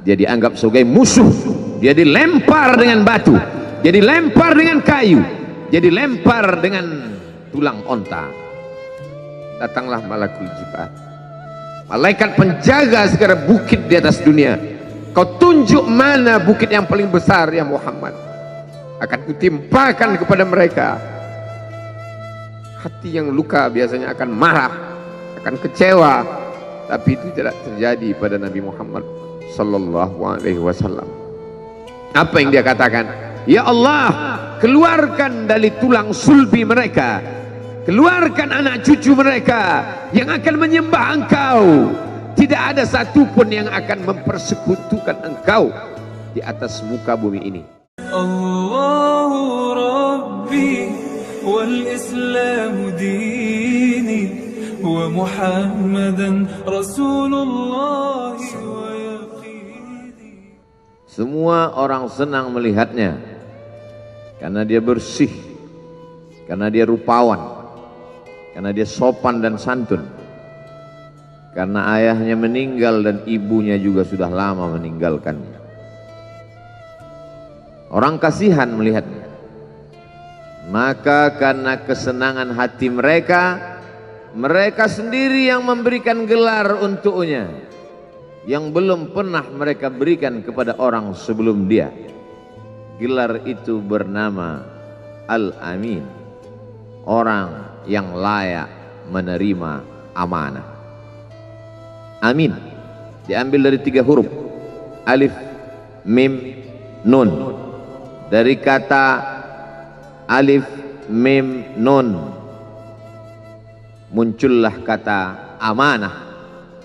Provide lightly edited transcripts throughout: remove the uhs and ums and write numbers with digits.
dia dianggap sebagai musuh, dia dilempar dengan batu, dia dilempar dengan kayu, dia dilempar dengan tulang onta. Datanglah malakul jibal, malaikat penjaga segala bukit di atas dunia. Kau tunjuk mana bukit yang paling besar ya Muhammad, akan kutimpakan kepada mereka. Hati yang luka biasanya akan marah, akan kecewa, tapi itu tidak terjadi pada Nabi Muhammad sallallahu alaihi wasallam. Apa yang dia katakan? Ya Allah, keluarkan dari tulang sulbi mereka, keluarkan anak cucu mereka yang akan menyembah Engkau. Tidak ada satupun yang akan mempersekutukan Engkau di atas muka bumi ini. Allahu Rabbi wal Islam dini wa Muhammadan Rasulullah wa yaqini. Semua orang senang melihatnya karena dia bersih, karena dia rupawan, karena dia sopan dan santun, karena ayahnya meninggal dan ibunya juga sudah lama meninggalkannya. Orang kasihan melihatnya. Maka karena kesenangan hati mereka, mereka sendiri yang memberikan gelar untuknya yang belum pernah mereka berikan kepada orang sebelum dia. Gelar itu bernama Al-Amin, orang yang layak menerima amanah. Amin diambil dari 3 huruf, alif, mim, nun. Dari kata alif, mim, nun muncullah kata amanah.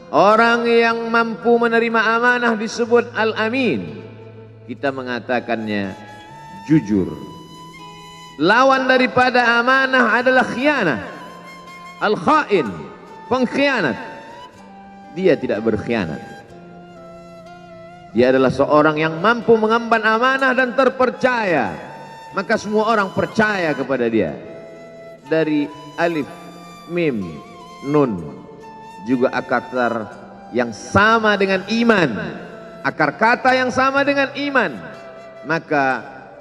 Orang yang mampu menerima amanah disebut Al-Amin. Kita mengatakannya jujur. Lawan daripada amanah adalah khianah, al-khain, pengkhianat. Dia tidak berkhianat. Dia adalah seorang yang mampu mengemban amanah dan terpercaya. Maka semua orang percaya kepada dia. Dari alif, mim, nun juga akar yang sama dengan iman, akar kata yang sama dengan iman. Maka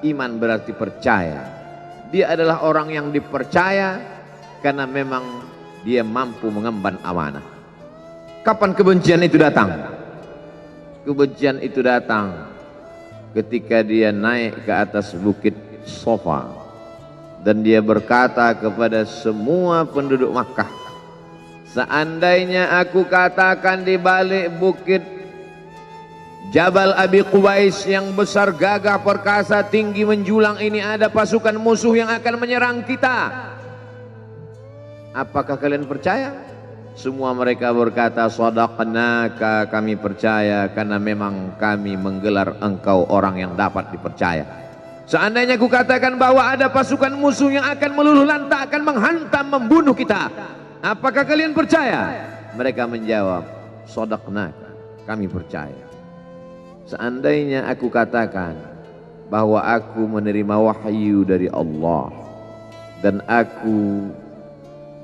iman berarti percaya. Dia adalah orang yang dipercaya karena memang dia mampu mengemban amanah. Kapan kebencian itu datang? Kebencian itu datang ketika dia naik ke atas bukit Sofa dan dia berkata kepada semua penduduk Makkah, seandainya aku katakan di balik bukit Jabal Abi Qubais yang besar, gagah, perkasa, tinggi, menjulang ini ada pasukan musuh yang akan menyerang kita, apakah kalian percaya? Semua mereka berkata, shadaqnaka, kami percaya karena memang kami menggelar engkau orang yang dapat dipercaya. Seandainya aku katakan bahwa ada pasukan musuh yang akan meluluh lantakkan, menghantam, membunuh kita, apakah kalian percaya? Mereka menjawab, shadaqnaka, kami percaya. Seandainya aku katakan bahwa aku menerima wahyu dari Allah dan aku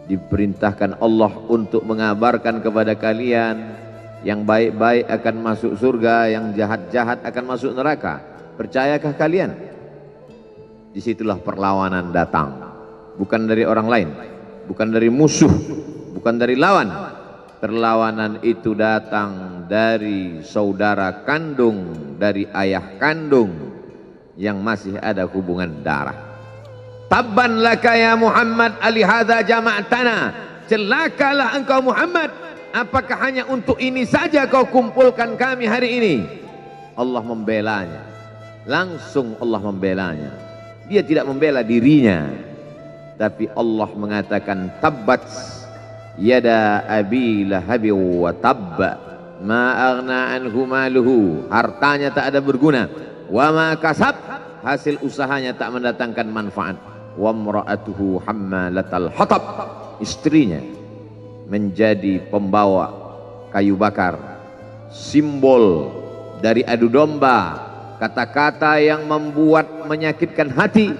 diperintahkan Allah untuk mengabarkan kepada kalian yang baik-baik akan masuk surga, yang jahat-jahat akan masuk neraka, percayakah kalian? Disitulah perlawanan datang, bukan dari orang lain, bukan dari musuh, bukan dari lawan. Perlawanan itu datang dari saudara kandung, dari ayah kandung yang masih ada hubungan darah. Tabban laka ya Muhammad alihadza jama'tana, celakalah engkau Muhammad, apakah hanya untuk ini saja kau kumpulkan kami hari ini? Allah membelanya, langsung Allah membelanya. Dia tidak membela dirinya, tapi Allah mengatakan tabbat yada abi lahabi wa tabba ma aghna anhu maluhu, hartanya tak ada berguna, wa ma kasab, hasil usahanya tak mendatangkan manfaat, wa imra'atuhu hammalatal hatab, istrinya menjadi pembawa kayu bakar, simbol dari adu domba, kata-kata yang membuat menyakitkan hati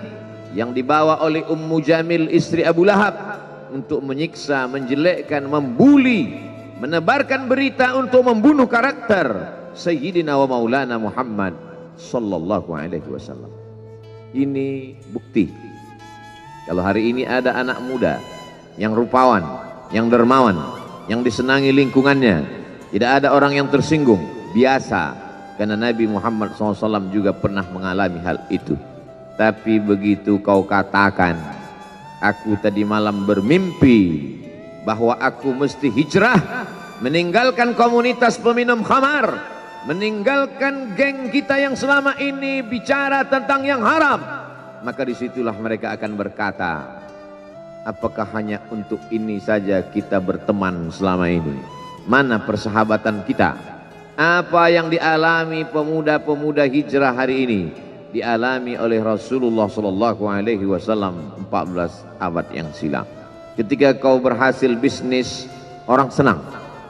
yang dibawa oleh Ummu Jamil istri Abu Lahab untuk menyiksa, menjelekkan, membuli, menebarkan berita untuk membunuh karakter Sayyidina wa Maulana Muhammad sallallahu alaihi wasallam. Ini bukti kalau hari ini ada anak muda yang rupawan, yang dermawan, yang disenangi lingkungannya, tidak ada orang yang tersinggung, biasa, karena Nabi Muhammad SAW juga pernah mengalami hal itu. Tapi begitu kau katakan, aku tadi malam bermimpi bahwa aku mesti hijrah, meninggalkan komunitas peminum khamar, meninggalkan geng kita yang selama ini bicara tentang yang haram, maka disitulah mereka akan berkata, apakah hanya untuk ini saja kita berteman selama ini? Mana persahabatan kita? Apa yang dialami pemuda-pemuda hijrah hari ini dialami oleh Rasulullah sallallahu alaihi wasallam 14 abad yang silam. Ketika kau berhasil bisnis, orang senang.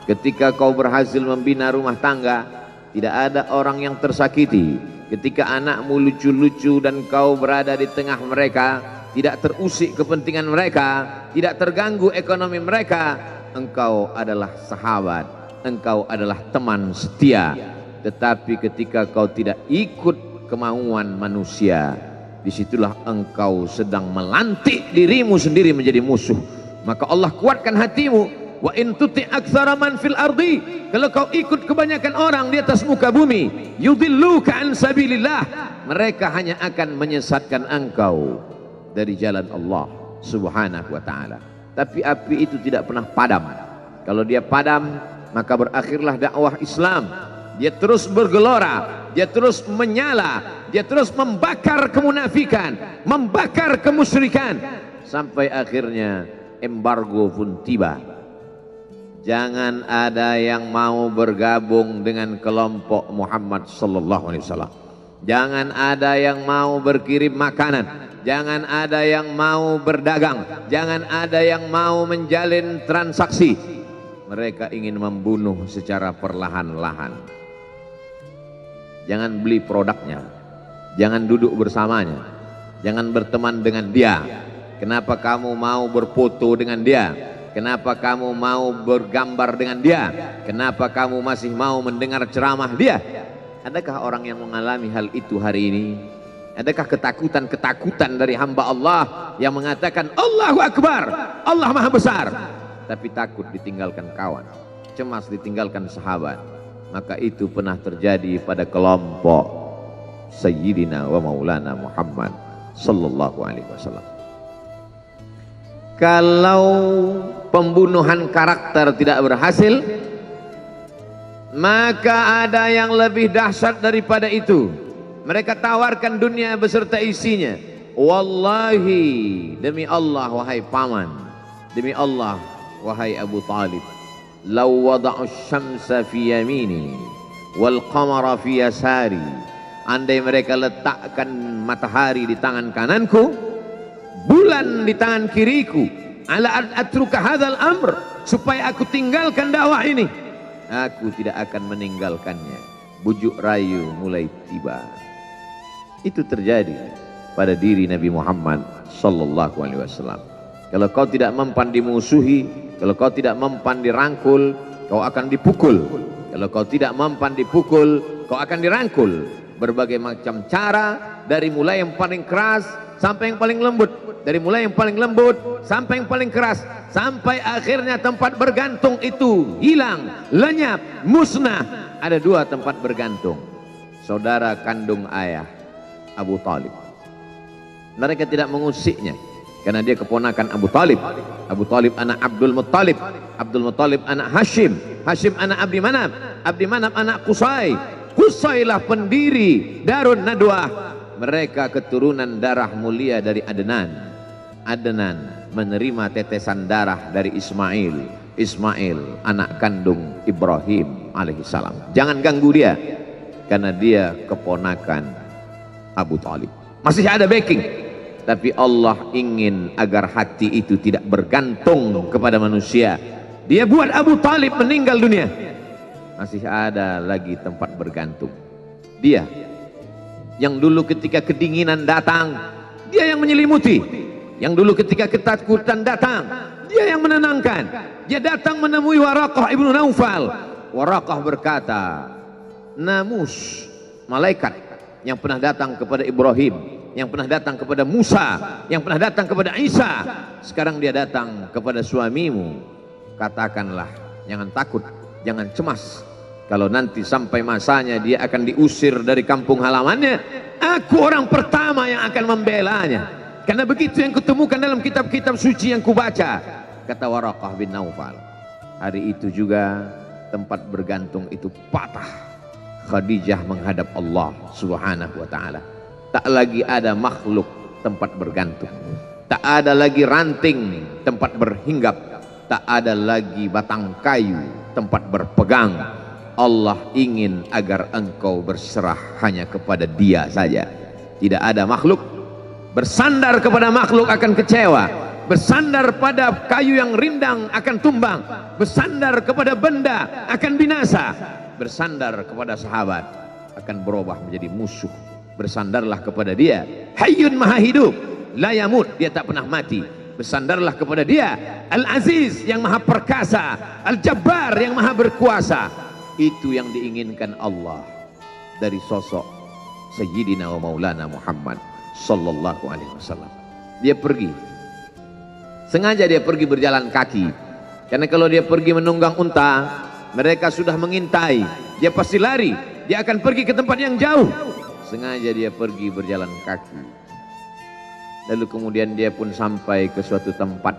Ketika kau berhasil membina rumah tangga, tidak ada orang yang tersakiti. Ketika anakmu lucu-lucu dan kau berada di tengah mereka, tidak terusik kepentingan mereka, tidak terganggu ekonomi mereka, engkau adalah sahabat, engkau adalah teman setia. Tetapi ketika kau tidak ikut kemauan manusia, disitulah engkau sedang melantik dirimu sendiri menjadi musuh. Maka Allah kuatkan hatimu. Wa in tuti aktsara man fil ardi, kalau kau ikut kebanyakan orang di atas muka bumi, yudilluka an sabilillah, mereka hanya akan menyesatkan engkau dari jalan Allah Subhanahu wa taala. Tapi api itu tidak pernah padam. Kalau dia padam, maka berakhirlah dakwah Islam. Dia terus bergelora, dia terus menyala, dia terus membakar kemunafikan, membakar kemusyrikan, sampai akhirnya embargo pun tiba. Jangan ada yang mau bergabung dengan kelompok Muhammad sallallahu alaihi wasallam. Jangan ada yang mau berkirim makanan, jangan ada yang mau berdagang, jangan ada yang mau menjalin transaksi. Mereka ingin membunuh secara perlahan-lahan. Jangan beli produknya, jangan duduk bersamanya, jangan berteman dengan dia. Kenapa kamu mau berfoto dengan dia? Kenapa kamu mau bergambar dengan dia? Kenapa kamu masih mau mendengar ceramah dia? Adakah orang yang mengalami hal itu hari ini? Adakah ketakutan-ketakutan dari hamba Allah yang mengatakan Allahu Akbar, Allah Maha Besar, tapi takut ditinggalkan kawan, cemas ditinggalkan sahabat? Maka itu pernah terjadi pada kelompok Sayyidina wa Maulana Muhammad sallallahu alaihi wasallam. Kalau pembunuhan karakter tidak berhasil, maka ada yang lebih dahsyat daripada itu. Mereka tawarkan dunia beserta isinya. Wallahi, demi Allah wahai paman, demi Allah wahai Abu Talib, law wada'u syamsa fi yamini wal qamara fi yasari, andai mereka letakkan matahari di tangan kananku, bulan di tangan kiriku, ala atruka hadzal amr, supaya aku tinggalkan dakwah ini, aku tidak akan meninggalkannya. Bujuk rayu mulai tiba. Itu terjadi pada diri Nabi Muhammad sallallahu alaihi wasallam. Kalau kau tidak mempan dimusuhi, kalau kau tidak mempan dirangkul, kau akan dipukul. Kalau kau tidak mempan dipukul, kau akan dirangkul. Berbagai macam cara, dari mulai yang paling keras sampai yang paling lembut, dari mulai yang paling lembut sampai yang paling keras, sampai akhirnya tempat bergantung itu hilang, lenyap, musnah. Ada dua tempat bergantung, saudara kandung ayah Abu Talib. Mereka tidak mengusiknya karena dia keponakan Abu Talib. Abu Talib anak Abdul Muttalib, Abdul Muttalib anak Hashim, Hashim anak Abdi Manaf, Abdi Manaf anak Qusay, Qusaylah pendiri Darun Nadwah. Mereka keturunan darah mulia dari Adnan. Adnan menerima tetesan darah dari Ismail. Ismail anak kandung Ibrahim alaihissalam. Jangan ganggu dia, karena dia keponakan Abu Talib. Masih ada backing, tapi Allah ingin agar hati itu tidak bergantung kepada manusia. Dia buat Abu Talib meninggal dunia, masih ada lagi tempat bergantung. Dia yang dulu ketika kedinginan datang, dia yang menyelimuti. Yang dulu ketika ketakutan datang, dia yang menenangkan. Dia datang menemui Waraqah ibnu Naufal. Waraqah berkata, namus, malaikat yang pernah datang kepada Ibrahim, yang pernah datang kepada Musa, yang pernah datang kepada Isa, sekarang dia datang kepada suamimu. Katakanlah, jangan takut, jangan cemas. Kalau nanti sampai masanya dia akan diusir dari kampung halamannya, aku orang pertama yang akan membelanya. Karena begitu yang kutemukan dalam kitab-kitab suci yang kubaca. Kata Waraqah bin Naufal. Hari itu juga tempat bergantung itu patah. Khadijah menghadap Allah Subhanahu wa ta'ala. Tak lagi ada makhluk tempat bergantung. Tak ada lagi ranting tempat berhinggap. Tak ada lagi batang kayu tempat berpegang. Allah ingin agar engkau berserah hanya kepada Dia saja. Tidak ada makhluk. Bersandar kepada makhluk akan kecewa. Bersandar pada kayu yang rindang akan tumbang. Bersandar kepada benda akan binasa. Bersandar kepada sahabat akan berubah menjadi musuh. Bersandarlah kepada Dia, Hayyun Maha Hidup, la yamut, Dia tak pernah mati. Bersandarlah kepada Dia, Al-Aziz yang Maha Perkasa, Al-Jabbar yang Maha Berkuasa. Itu yang diinginkan Allah dari sosok Sayyidina wa Maulana Muhammad sallallahu alaihi wasallam. Dia pergi, sengaja dia pergi berjalan kaki, karena kalau dia pergi menunggang unta, mereka sudah mengintai, dia pasti lari, dia akan pergi ke tempat yang jauh. Sengaja dia pergi berjalan kaki. Lalu kemudian dia pun sampai ke suatu tempat.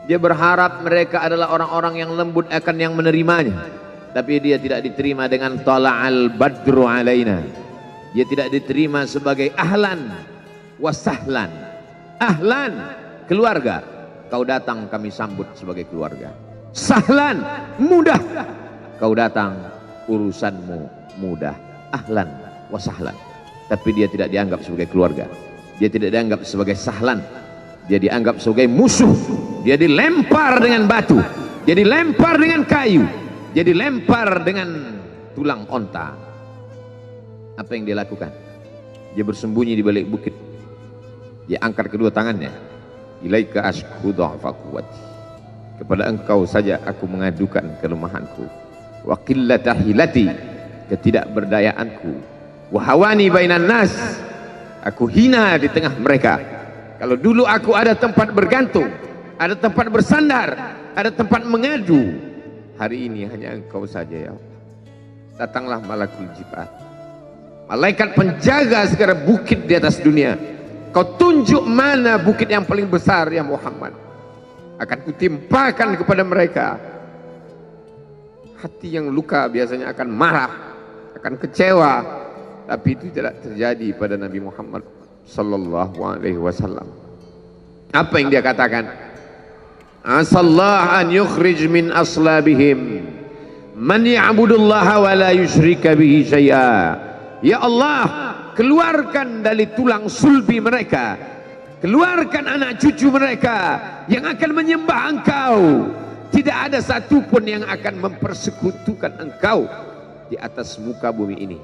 Dia berharap mereka adalah orang-orang yang lembut akan yang menerimanya. Tapi dia tidak diterima dengan tala'al badru alaina. Dia tidak diterima sebagai ahlan wasahlan. Ahlan, keluarga, kau datang kami sambut sebagai keluarga. Sahlan, mudah, kau datang urusanmu mudah. Ahlan wasahlan. Tapi dia tidak dianggap sebagai keluarga. Dia tidak dianggap sebagai sahlan. Dia dianggap sebagai musuh. Dia dilempar dengan batu. Dia dilempar dengan kayu. Dia dilempar dengan tulang onta. Apa yang dia lakukan? Dia bersembunyi di balik bukit. Dia angkat kedua tangannya. Ilaika ashku dha'fa quwwati. Kepada engkau saja aku mengadukan kelemahanku. Wa qillata hilati, ketidakberdayaanku. Wa hawani bainan nas, aku hina di tengah mereka. Kalau dulu aku ada tempat bergantung, ada tempat bersandar, ada tempat mengadu, hari ini hanya engkau saja ya Allah. Datanglah malakul jibal, malaikat penjaga segala bukit di atas dunia. Kau tunjuk mana bukit yang paling besar ya Muhammad, akan kutimpakan kepada mereka. Hati yang luka biasanya akan marah, akan kecewa, tapi itu tidak terjadi pada Nabi Muhammad sallallahu alaihi wasallam. Apa yang dia katakan? Asallah an yukhrij min aslabihim man ya'budullaha wa la yusyrika bihi syai'a. Ya Allah, keluarkan dari tulang sulbi mereka, keluarkan anak cucu mereka yang akan menyembah engkau. Tidak ada satupun yang akan mempersekutukan engkau di atas muka bumi ini.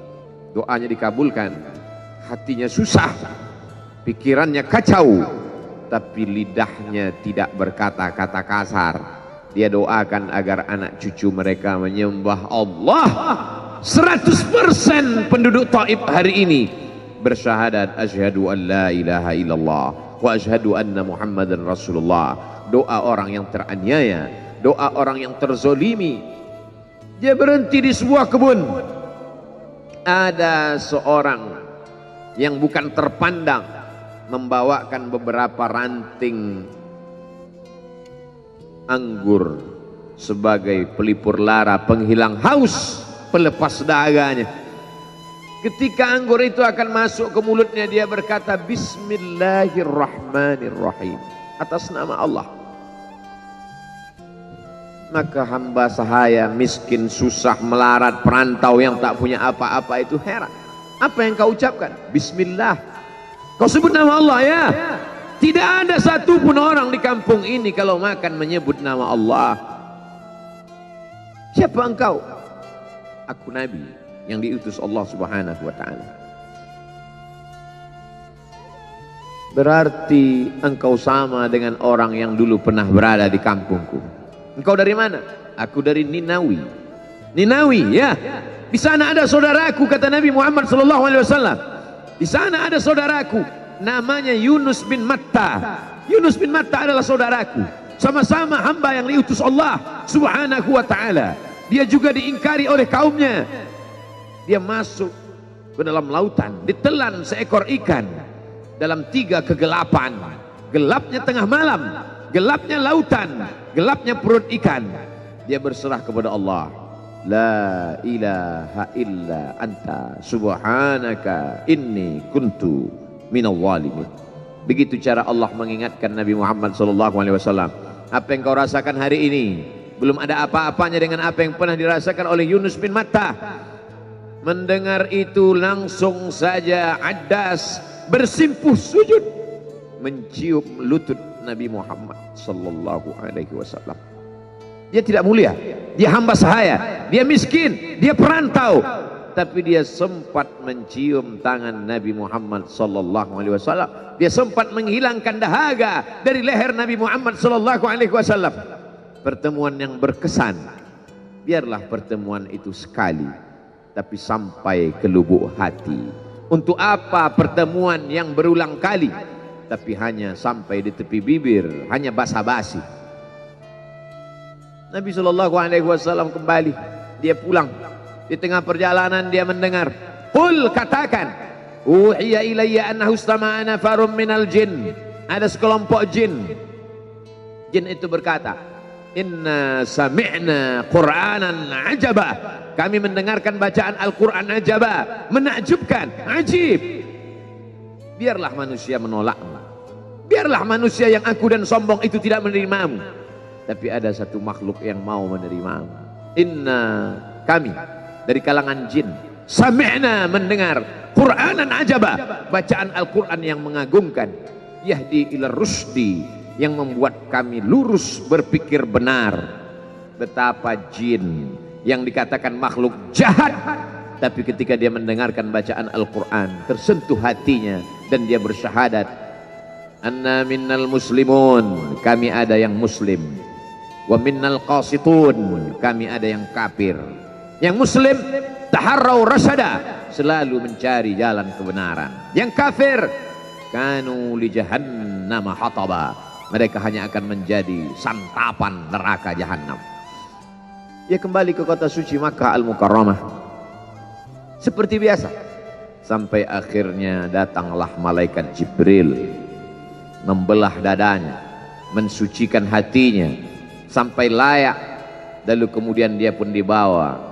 Doanya dikabulkan, hatinya susah, pikirannya kacau, tapi lidahnya tidak berkata-kata kasar. Dia doakan agar anak cucu mereka menyembah Allah. 100% penduduk Taif hari ini bersyahadat asyhadu an la ilaha illallah wa asyhadu anna Muhammadan Rasulullah. Doa orang yang teraniaya, doa orang yang terzolimi. Dia berhenti di sebuah kebun. Ada seorang yang bukan terpandang membawakan beberapa ranting anggur sebagai pelipur lara, penghilang haus, pelepas dahaganya. Ketika anggur itu akan masuk ke mulutnya, dia berkata Bismillahirrahmanirrahim, atas nama Allah. Maka hamba sahaya miskin, susah, melarat, perantau yang tak punya apa-apa itu heran. Apa yang kau ucapkan? Bismillah. Kau sebut nama Allah ya. Tidak ada satupun orang di kampung ini kalau makan menyebut nama Allah. Siapa engkau? Aku Nabi yang diutus Allah Subhanahu wa ta'ala. Berarti engkau sama dengan orang yang dulu pernah berada di kampungku. Engkau dari mana? Aku dari Ninawi. Ninawi ya. Di sana ada saudaraku, kata Nabi Muhammad SAW. Di sana ada saudaraku, namanya Yunus bin Matta. Yunus bin Matta adalah saudaraku. Sama-sama hamba yang diutus Allah Subhanahu wa ta'ala. Dia juga diingkari oleh kaumnya. Dia masuk ke dalam lautan, ditelan seekor ikan dalam 3 kegelapan. Gelapnya tengah malam, gelapnya lautan, gelapnya perut ikan. Dia berserah kepada Allah. La ilaha illa anta subhanaka inni kuntu minal zalimin. Begitu cara Allah mengingatkan Nabi Muhammad SAW. Apa yang kau rasakan hari ini belum ada apa-apanya dengan apa yang pernah dirasakan oleh Yunus bin Matta. Mendengar itu langsung saja Addas bersimpuh sujud mencium lutut Nabi Muhammad SAW. Dia tidak mulia, dia hamba sahaya, dia miskin, dia perantau, tapi dia sempat mencium tangan Nabi Muhammad SAW. Dia sempat menghilangkan dahaga dari leher Nabi Muhammad SAW. Pertemuan yang berkesan. Biarlah pertemuan itu sekali, tapi sampai ke lubuk hati. Untuk apa pertemuan yang berulang kali, tapi hanya sampai di tepi bibir, hanya basa-basi. Nabi SAW kembali, dia pulang. Di tengah perjalanan dia mendengar, qul, katakan, uhiya ilayya annahu istama'a nafarun minal jin. Ada sekelompok jin. Jin itu berkata, inna sami'na qur'anan ajaba. Kami mendengarkan bacaan Al-Quran ajaba, menakjubkan, ajib. Biarlah manusia menolakmu, biarlah manusia yang aku dan sombong itu tidak menerimamu, tapi ada satu makhluk yang mau menerimamu. Inna, kami dari kalangan jin, sami'na, mendengar, Qur'anan ajaba, bacaan Al-Quran yang mengagumkan, yahdi ila rusdi, yang membuat kami lurus berpikir benar. Betapa jin yang dikatakan makhluk jahat, tapi ketika dia mendengarkan bacaan Al-Quran tersentuh hatinya dan dia bersyahadat, anna minnal muslimun, kami ada yang muslim, wa minnal qasitun, kami ada yang kafir. Yang muslim taharrau rasyada, selalu mencari jalan kebenaran. Yang kafir kanu li jahannam hataba, mereka hanya akan menjadi santapan neraka jahanam. Dia kembali ke kota suci Makkah Al-Mukarramah seperti biasa, sampai akhirnya datanglah malaikat Jibril membelah dadanya, mensucikan hatinya sampai layak, lalu kemudian dia pun dibawa.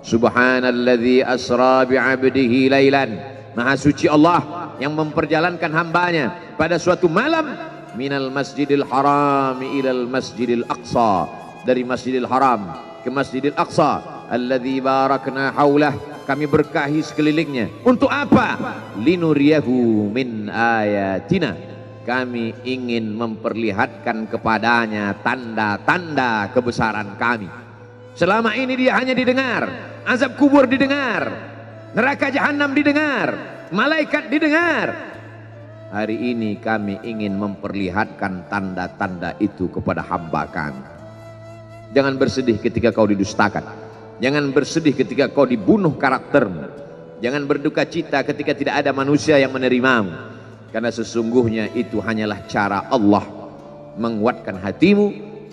Subhanalladzi asra bi'abdihi lailan, maha suci Allah yang memperjalankan hambanya pada suatu malam, minal masjidil haram ilal masjidil aqsa, dari masjidil haram ke masjidil aqsa, alladzi barakna haulah, kami berkahi sekelilingnya. Untuk apa? Linuriyahu min ayatina, kami ingin memperlihatkan kepadanya tanda-tanda kebesaran kami. Selama ini dia hanya didengar, azab kubur didengar, neraka jahanam didengar, malaikat didengar. Hari ini kami ingin memperlihatkan tanda-tanda itu kepada hamba kami. Jangan bersedih ketika kau didustakan, jangan bersedih ketika kau dibunuh karaktermu, jangan berduka cita ketika tidak ada manusia yang menerimamu. Karena sesungguhnya itu hanyalah cara Allah menguatkan hatimu,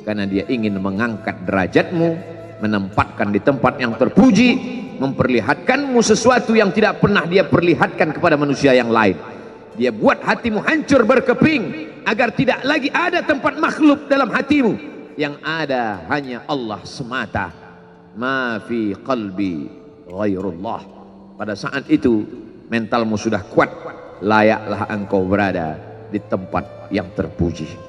karena dia ingin mengangkat derajatmu, menempatkan di tempat yang terpuji, memperlihatkanmu sesuatu yang tidak pernah dia perlihatkan kepada manusia yang lain. Dia buat hatimu hancur berkeping agar tidak lagi ada tempat makhluk dalam hatimu, yang ada hanya Allah semata. Ma fi qalbi ghairullah. Pada saat itu mentalmu sudah kuat, layaklah engkau berada di tempat yang terpuji.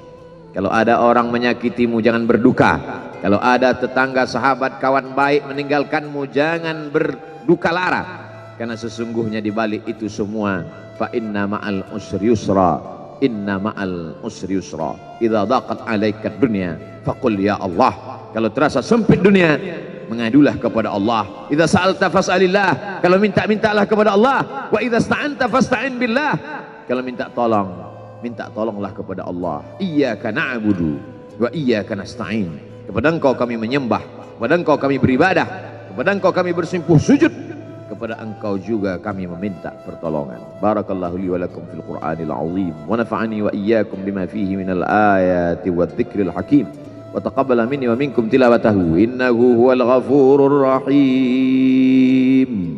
Kalau ada orang menyakitimu, jangan berduka. Kalau ada tetangga, sahabat, kawan baik meninggalkanmu, jangan berduka lara. Karena sesungguhnya di balik itu semua, fa inna ma'al usri yusra, inna ma'al usri yusra. Idza daqat 'alaika dunya faqul ya Allah. Kalau terasa sempit dunia, mengadulah kepada Allah. Idza sa'alta fas'alillah, kalau minta-mintalah kepada Allah. Wa idza sta'anta fasta'in billah, kalau minta tolong, minta tolonglah kepada Allah. Iyyaka na'budu wa iyyaka nasta'in, kepada Engkau kami menyembah, kepada Engkau kami beribadah, kepada engkau kami bersimpuh sujud, kepada engkau juga kami meminta pertolongan. Barakallahu li wa lakum fil Qur'anil azim wa nafa'ani wa iyyakum bima fihi minal ayati wadh-dhikril hakim wa taqabbala minni wa minkum tilawatahu innahu huwal ghafurur rahim.